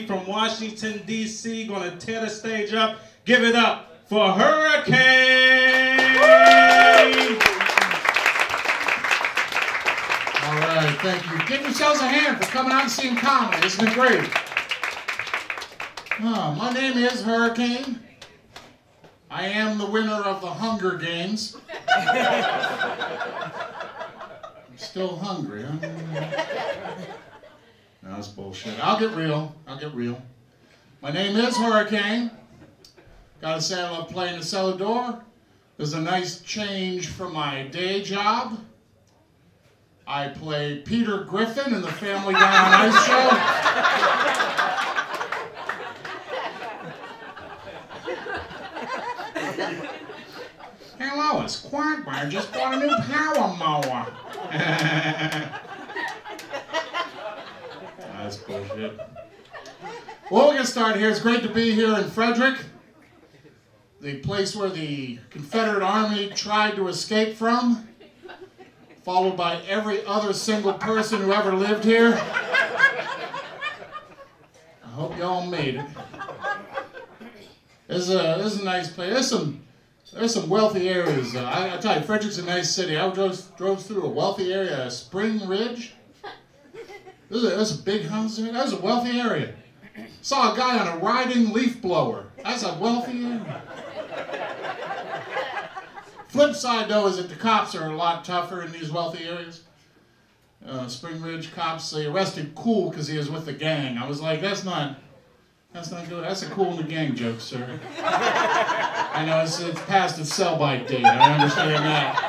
From Washington, D.C., going to tear the stage up. Give it up for Herricane! All right, thank you. Give yourselves a hand for coming out and seeing comedy. It's been great. My name is Herricane. I am the winner of the Hunger Games. I'm still hungry, huh? No, that's bullshit. I'll get real. My name is Herricane. Gotta say, I love playing the cellar door. There's a nice change from my day job. I play Peter Griffin in the Family Guy on Ice show. Hey Lois, Quagmire just bought a new power mower. That's bullshit. Well, we'll get started here. It's great to be here in Frederick, the place where the Confederate Army tried to escape from, followed by every other single person who ever lived here. I hope y'all made it. This is a nice place. There's some wealthy areas. I tell you, Frederick's a nice city. I drove through a wealthy area, Spring Ridge. There's a big house there. That was a wealthy area. Saw a guy on a riding leaf blower. That's a wealthy area. Flip side, though, is that the cops are a lot tougher in these wealthy areas. Spring Ridge cops, they arrested Cool because he was with the gang. I was like, that's not good. That's a Cool in the Gang joke, sir. I know it's past its sell-by date. I understand that.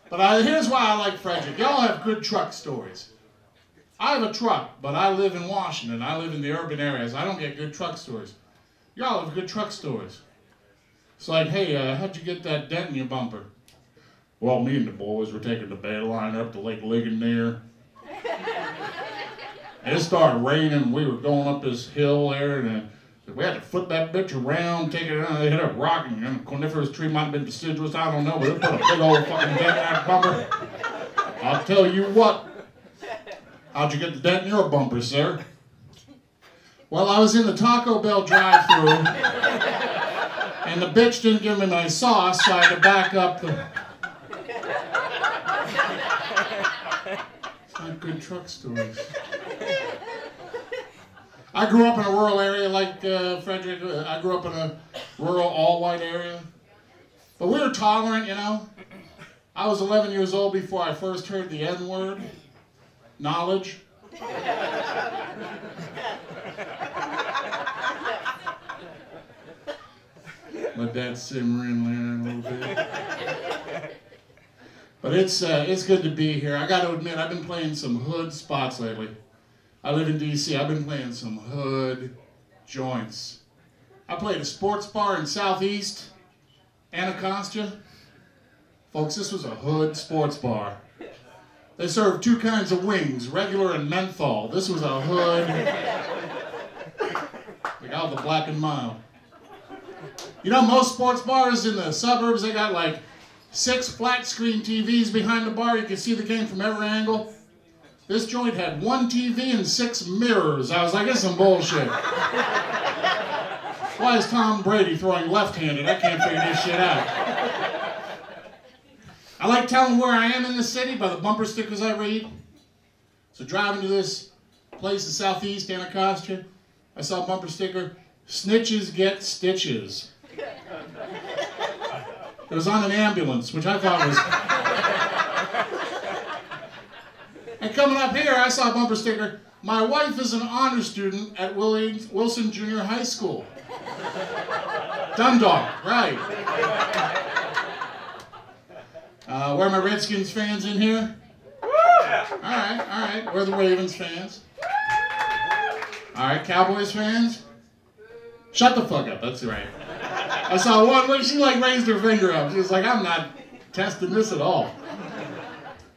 But here's why I like Frederick. Y'all have good truck stories. I have a truck, but I live in Washington. I live in the urban areas. I don't get good truck stories. Y'all have good truck stories. It's like, hey, how'd you get that dent in your bumper? Well, me and the boys were taking the bed line up to Lake Ligonier. And it started raining. We were going up this hill there, and we had to flip that bitch around, take it out. They hit a rock, and a coniferous tree might have been deciduous. I don't know, but it put a big old fucking dent in that bumper. I'll tell you what. How'd you get the dent in your bumper, sir? Well, I was in the Taco Bell drive-thru, and the bitch didn't give me my sauce, so I had to back up the... It's not good truck stories. I grew up in a rural area like Frederick. I grew up in a rural, all-white area. But we were tolerant, you know. I was 11 years old before I first heard the N-word. Knowledge. Let that simmer in there a little bit. But it's good to be here. I got to admit, I've been playing some hood spots lately. I live in D.C. I've been playing some hood joints. I played a sports bar in Southeast Anacostia. Folks, this was a hood sports bar. They served two kinds of wings, regular and menthol. This was a hood. They got the black and mild. You know, most sports bars in the suburbs, they got like 6 flat screen TVs behind the bar. You can see the game from every angle. This joint had 1 TV and 6 mirrors. I was like, this is some bullshit. Why is Tom Brady throwing left-handed? I can't figure this shit out. I like telling where I am in the city by the bumper stickers I read. So driving to this place in Southeast Anacostia, I saw a bumper sticker, "Snitches get stitches." It was on an ambulance, which I thought was... And coming up here, I saw a bumper sticker, "My wife is an honor student at Wilson Junior High School." Dundalk, right. Where are my Redskins fans in here? All right. Where are the Ravens fans? All right, Cowboys fans? Shut the fuck up, that's right. I saw one where she like raised her finger up. She was like, I'm not testing this at all.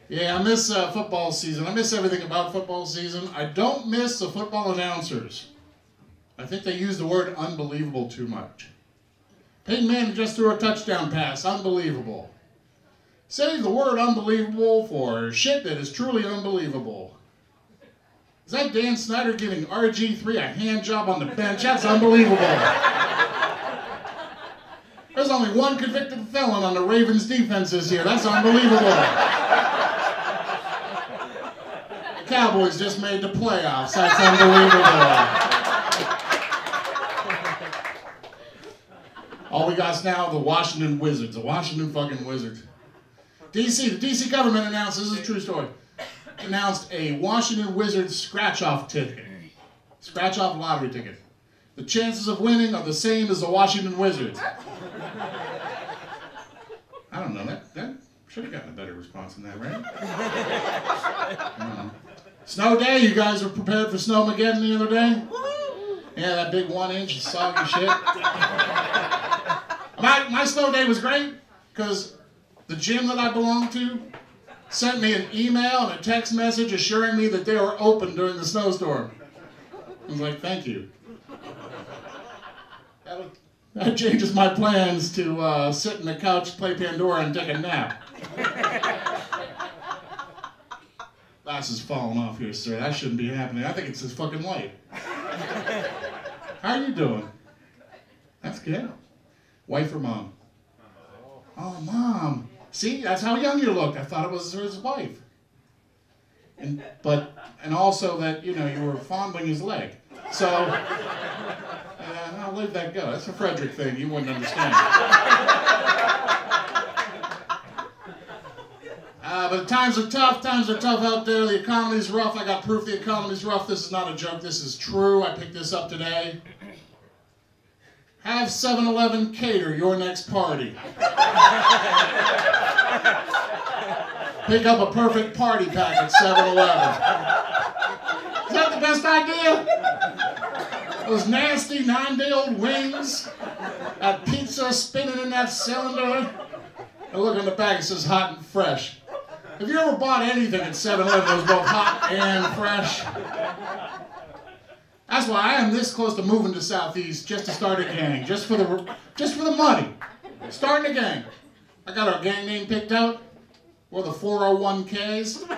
Yeah, I miss football season. I miss everything about football season. I don't miss the football announcers. I think they use the word unbelievable too much. Peyton Manning just threw a touchdown pass. Unbelievable. Save the word unbelievable for shit that is truly unbelievable. Is that Dan Snyder giving RG3 a hand job on the bench? That's unbelievable. There's only one convicted felon on the Ravens defense this year. That's unbelievable. The Cowboys just made the playoffs. That's unbelievable. All we got now, the Washington Wizards. The Washington fucking Wizards. The DC government announced, this is a true story, announced a Washington Wizards scratch-off ticket. Scratch-off lottery ticket. The chances of winning are the same as the Washington Wizards. I don't know, that should have gotten a better response than that, right? Snow day, you guys were prepared for Snowmageddon the other day? Yeah, that big 1 inch of soggy shit. My snow day was great because the gym that I belong to sent me an email and a text message assuring me that they were open during the snowstorm. I was like, thank you. That changes my plans to sit on the couch, play Pandora, and take a nap. Glass is falling off here, sir. That shouldn't be happening. I think it's this fucking light. How are you doing? That's good. Wife or mom? Oh, mom. See, that's how young you looked. I thought it was his wife. And also that, you know, you were fondling his leg. So, I'll leave that go. That's a Frederick thing. You wouldn't understand. But times are tough. Times are tough out there. The economy's rough. I got proof the economy's rough. This is not a joke. This is true. I picked this up today. Have 7-Eleven cater your next party. Pick up a perfect party pack at 7-Eleven. Is that the best idea? Those nasty 9-day-old wings, that pizza spinning in that cylinder. And look on the back, it says hot and fresh. Have you ever bought anything at 7-Eleven that was both hot and fresh? That's why I am this close to moving to Southeast just to start a gang, just for the money. Starting a gang. I got our gang name picked out. We're the 401ks.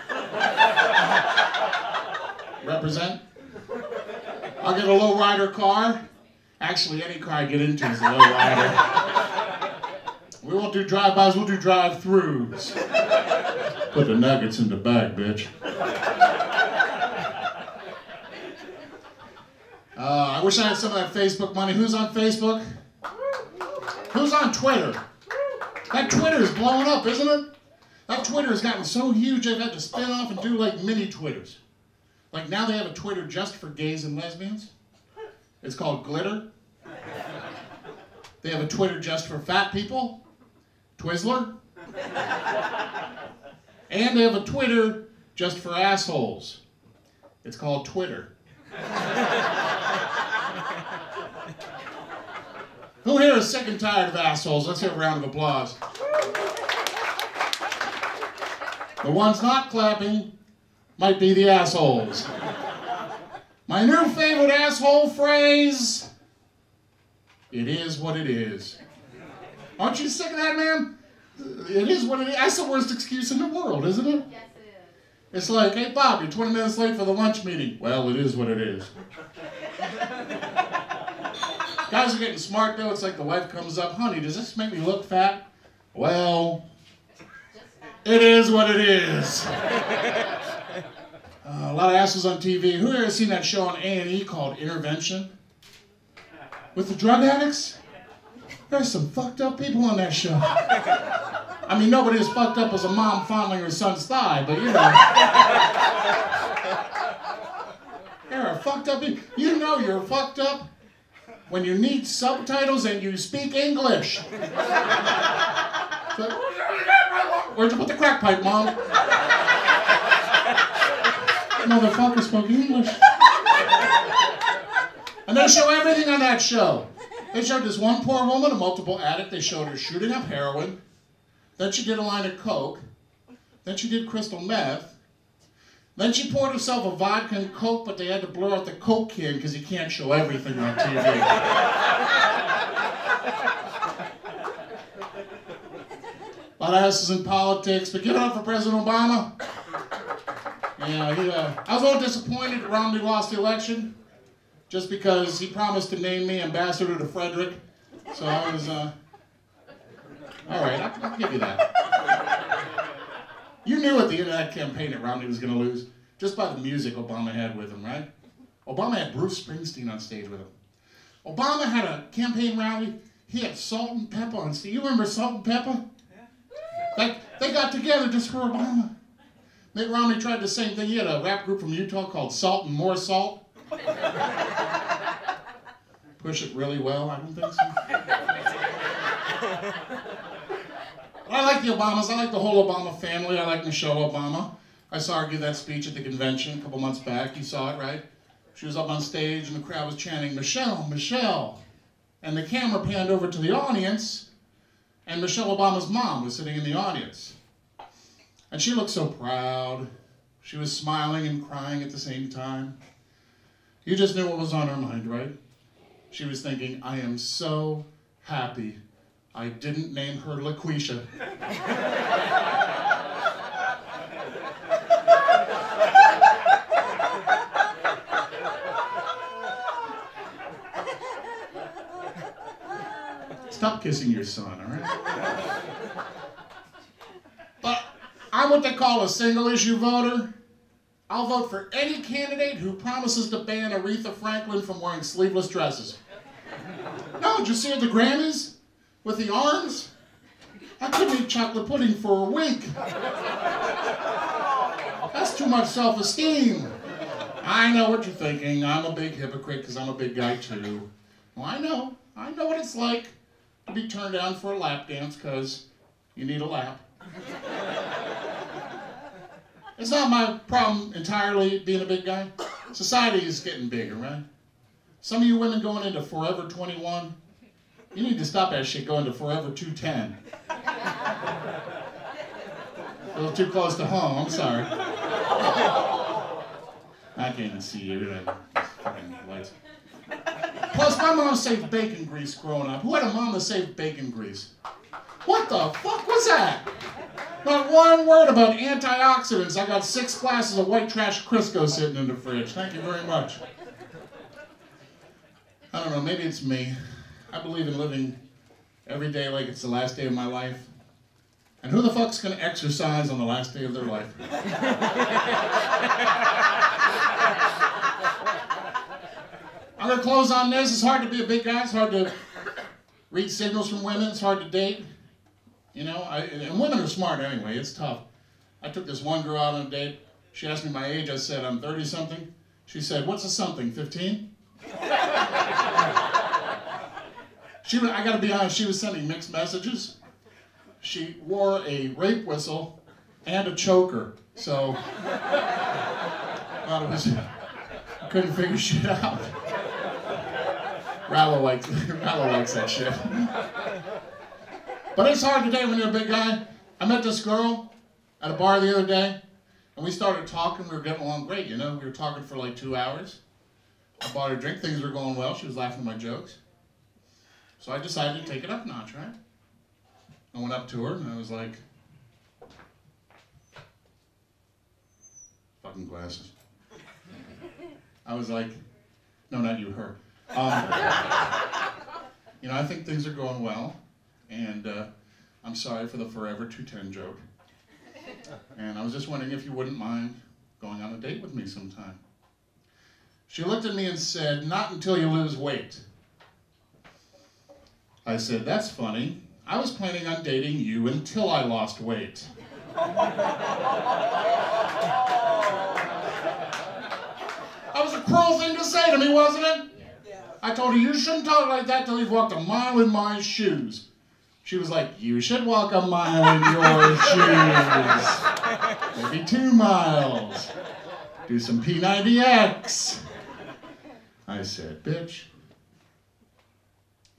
Represent. I'll get a lowrider car. Actually, any car I get into is a lowrider. We won't do drive-bys, we'll do drive-throughs. Put the nuggets in the bag, bitch. I wish I had some of that Facebook money. Who's on Facebook? Who's on Twitter? That Twitter is blowing up, isn't it? That Twitter has gotten so huge I've had to spin off and do like mini Twitters. Like now they have a Twitter just for gays and lesbians. It's called Glitter. They have a Twitter just for fat people. Twizzler. And they have a Twitter just for assholes. It's called Twitter. Who here is sick and tired of assholes? Let's hear a round of applause. The ones not clapping might be the assholes. My new favorite asshole phrase, it is what it is. Aren't you sick of that, man? It is what it is. That's the worst excuse in the world, isn't it? Yes, it is. It's like, hey, Bob, you're 20 minutes late for the lunch meeting. Well, it is what it is. Guys are getting smart, though. It's like the wife comes up, honey, does this make me look fat? Well, it is what it is. A lot of assholes on TV. Who here has seen that show on A&E called Intervention? With the drug addicts? There's some fucked up people on that show. I mean, nobody as fucked up as a mom fondling her son's thigh, but you know. There are fucked up people. You know you're fucked up when you need subtitles and you speak English. So, where'd you put the crack pipe, Mom? Motherfucker spoke English. And they show everything on that show. They showed this one poor woman, a multiple addict. They showed her shooting up heroin. Then she did a line of coke. Then she did crystal meth. Then she poured herself a vodka and coke, but they had to blur out the coke can because you can't show everything on TV. A lot of asses in politics, but give it up for President Obama. Yeah, I was a little disappointed that Romney lost the election, just because he promised to name me ambassador to Frederick. So I was, all right, I'll give you that. You knew at the end of that campaign that Romney was going to lose, just by the music Obama had with him, right? Obama had Bruce Springsteen on stage with him. Obama had a campaign rally. He had Salt and Pepper on stage. You remember Salt and Pepper? Like, they got together just for Obama. Mitt Romney tried the same thing. He had a rap group from Utah called Salt and More Salt. Push it really well, I don't think so. But I like the Obamas. I like the whole Obama family. I like Michelle Obama. I saw her give that speech at the convention a couple months back. You saw it, right? She was up on stage and the crowd was chanting, "Michelle, Michelle." And the camera panned over to the audience, and Michelle Obama's mom was sitting in the audience. And she looked so proud. She was smiling and crying at the same time. You just knew what was on her mind, right? She was thinking, I am so happy I didn't name her LaQuisha. Stop kissing your son, all right? But I'm what they call a single-issue voter. I'll vote for any candidate who promises to ban Aretha Franklin from wearing sleeveless dresses. No, did you see at the Grammys? With the arms? I couldn't eat chocolate pudding for a week. That's too much self-esteem. I know what you're thinking. I'm a big hypocrite because I'm a big guy too. Well, I know what it's like to be turned down for a lap dance because you need a lap. It's not my problem entirely being a big guy. Society is getting bigger, right? Some of you women going into Forever 21, you need to stop that shit going to Forever 210. A little too close to home, I'm sorry. I can't even see you. Fucking lights. Plus, my mom saved bacon grease growing up. Who had a mom that saved bacon grease? What the fuck was that? Not one word about antioxidants. I got 6 glasses of white trash Crisco sitting in the fridge. Thank you very much. I don't know, maybe it's me. I believe in living every day like it's the last day of my life. And who the fuck's gonna exercise on the last day of their life? I'm gonna close on this. It's hard to be a big guy. It's hard to read signals from women. It's hard to date. You know, and women are smart anyway. It's tough. I took this one girl out on a date. She asked me my age. I said, I'm 30-something. She said, what's a something, 15? I gotta be honest, she was sending mixed messages. She wore a rape whistle and a choker. So, I couldn't figure shit out. Rallo likes that shit. But it's hard today when you're a big guy. I met this girl at a bar the other day, and we started talking. We were getting along great, you know. We were talking for like 2 hours. I bought her a drink. Things were going well. She was laughing at my jokes. So I decided to take it up a notch, right? I went up to her, and I was like, fucking glasses. I was like, no, not you, her. You know, I think things are going well. And I'm sorry for the Forever 210 joke. And I was just wondering if you wouldn't mind going on a date with me sometime. She looked at me and said, not until you lose weight. I said, that's funny. I was planning on dating you until I lost weight. That was a cruel thing to say to me, wasn't it? Yeah. I told her, you shouldn't talk like that till you've walked a mile in my shoes. She was like, you should walk a mile in your shoes. Maybe 2 miles. Do some P90X. I said, bitch,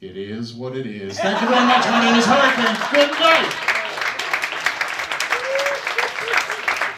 it is what it is. Thank you very much. My name is Herricane. Good night.